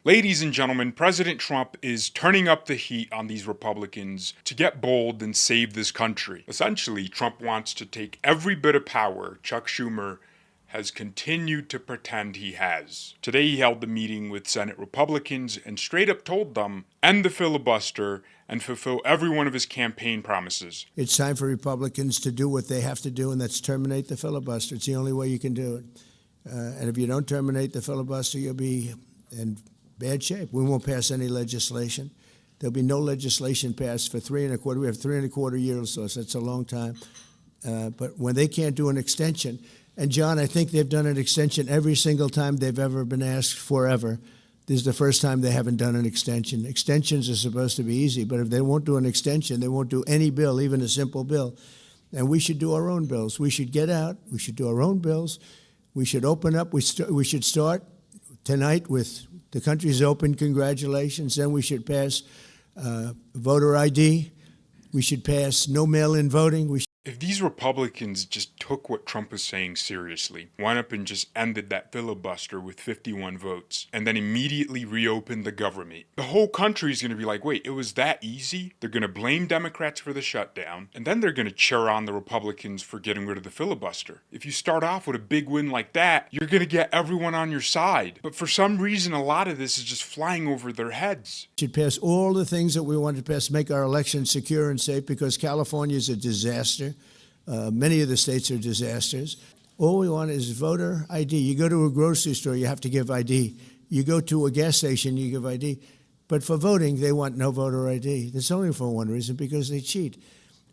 Ladies and gentlemen, President Trump is turning up the heat on these Republicans to get bold and save this country. Essentially, Trump wants to take every bit of power Chuck Schumer has continued to pretend he has. Today he held the meeting with Senate Republicans and straight up told them, end the filibuster and fulfill every one of his campaign promises. It's time for Republicans to do what they have to do, and that's terminate the filibuster. It's the only way you can do it. And if you don't terminate the filibuster, you'll be in bad shape. We won't pass any legislation. There'll be no legislation passed for 3.25. We have 3.25 years, so that's a long time. But when they can't do an extension, and John, I think they've done an extension every single time they've ever been asked forever. This is the first time they haven't done an extension. Extensions are supposed to be easy, but if they won't do an extension, they won't do any bill, even a simple bill. And we should do our own bills. We should get out. We should do our own bills. We should open up. We should start tonight with the country's open, congratulations. Then we should pass voter ID. We should pass no mail-in voting. If these Republicans just took what Trump was saying seriously, went up and just ended that filibuster with 51 votes, and then immediately reopened the government, the whole country is going to be like, wait, it was that easy? They're going to blame Democrats for the shutdown, and then they're going to cheer on the Republicans for getting rid of the filibuster. If you start off with a big win like that, you're going to get everyone on your side. But for some reason, a lot of this is just flying over their heads. We should pass all the things that we want to pass, make our elections secure and safe, because California is a disaster. Many of the states are disasters. All we want is voter ID. You go to a grocery store, you have to give ID. You go to a gas station, you give ID. But for voting, they want no voter ID. That's only for one reason, because they cheat.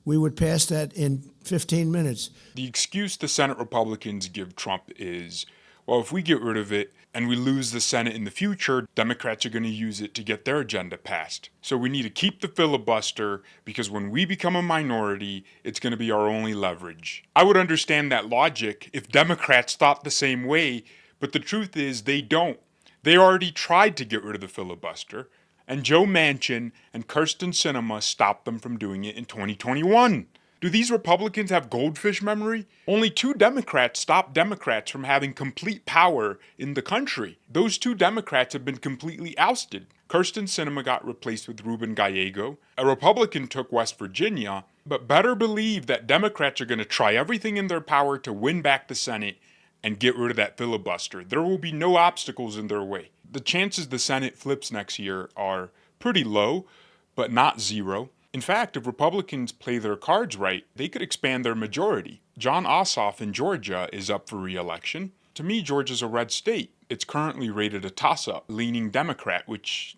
We would pass that in 15 minutes. The excuse the Senate Republicans give Trump is, well, if we get rid of it and we lose the Senate in the future, Democrats are going to use it to get their agenda passed. So we need to keep the filibuster because when we become a minority, it's going to be our only leverage. I would understand that logic if Democrats thought the same way, but the truth is they don't. They already tried to get rid of the filibuster, and Joe Manchin and Kyrsten Sinema stopped them from doing it in 2021. Do these Republicans have goldfish memory? Only 2 Democrats stopped Democrats from having complete power in the country. Those 2 Democrats have been completely ousted. Kyrsten Sinema got replaced with Ruben Gallego. A Republican took West Virginia. But better believe that Democrats are going to try everything in their power to win back the Senate and get rid of that filibuster. There will be no obstacles in their way. The chances the Senate flips next year are pretty low, but not zero. In fact, if Republicans play their cards right, they could expand their majority. Jon Ossoff in Georgia is up for re-election. To me, Georgia's a red state. It's currently rated a toss-up, leaning Democrat, which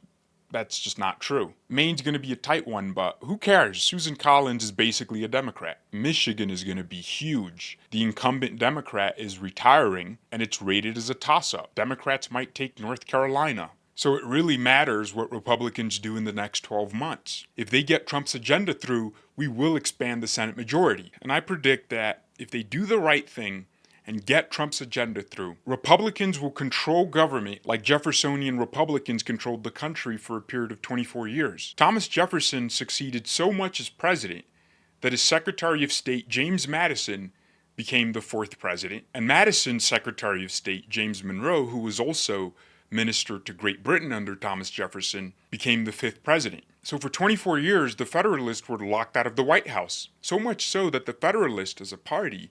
that's just not true. Maine's going to be a tight one, but who cares? Susan Collins is basically a Democrat. Michigan is going to be huge. The incumbent Democrat is retiring, and it's rated as a toss-up. Democrats might take North Carolina. So it really matters what Republicans do in the next 12 months. If they get Trump's agenda through, we will expand the Senate majority. And I predict that if they do the right thing and get Trump's agenda through, Republicans will control government like Jeffersonian Republicans controlled the country for a period of 24 years. Thomas Jefferson succeeded so much as president that his Secretary of State, James Madison, became the 4th president. And Madison's Secretary of State, James Monroe, who was also minister to Great Britain under Thomas Jefferson, became the 5th president. So for 24 years, the Federalists were locked out of the White House. So much so that the Federalists as a party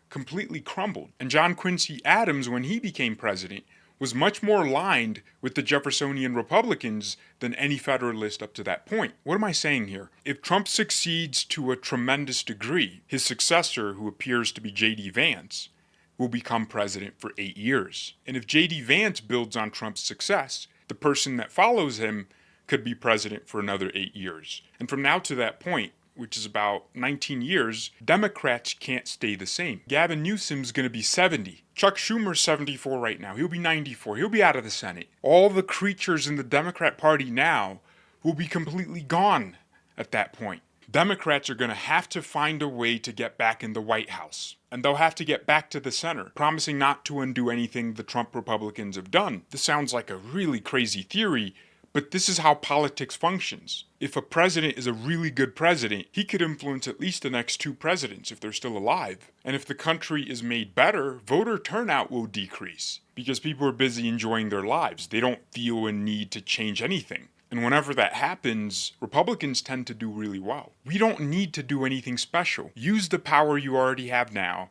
completely crumbled. And John Quincy Adams, when he became president, was much more aligned with the Jeffersonian Republicans than any Federalist up to that point. What am I saying here? If Trump succeeds to a tremendous degree, his successor, who appears to be J.D. Vance, will become president for 8 years. And if J.D. Vance builds on Trump's success, the person that follows him could be president for another 8 years. And from now to that point, which is about 19 years, Democrats can't stay the same. Gavin Newsom's going to be 70. Chuck Schumer's 74 right now. He'll be 94. He'll be out of the Senate. All the creatures in the Democrat Party now will be completely gone at that point. Democrats are going to have to find a way to get back in the White House. And they'll have to get back to the center, promising not to undo anything the Trump Republicans have done. This sounds like a really crazy theory, But this is how politics functions. If a president is a really good president, he could influence at least the next two presidents if they're still alive. And if the country is made better, voter turnout will decrease because people are busy enjoying their lives. They don't feel a need to change anything. And whenever that happens, Republicans tend to do really well. We don't need to do anything special. Use the power you already have now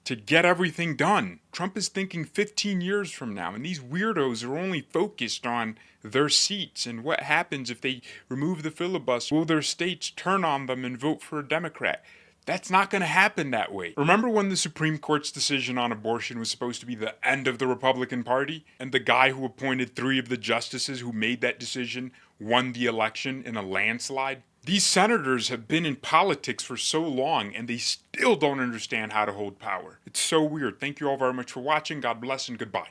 to get everything done. Trump is thinking 15 years from now, and these weirdos are only focused on their seats and what happens if they remove the filibuster. Will their states turn on them and vote for a Democrat? That's not going to happen that way. Remember when the Supreme Court's decision on abortion was supposed to be the end of the Republican Party? And the guy who appointed 3 of the justices who made that decision won the election in a landslide? These senators have been in politics for so long and they still don't understand how to hold power. It's so weird. Thank you all very much for watching. God bless and goodbye.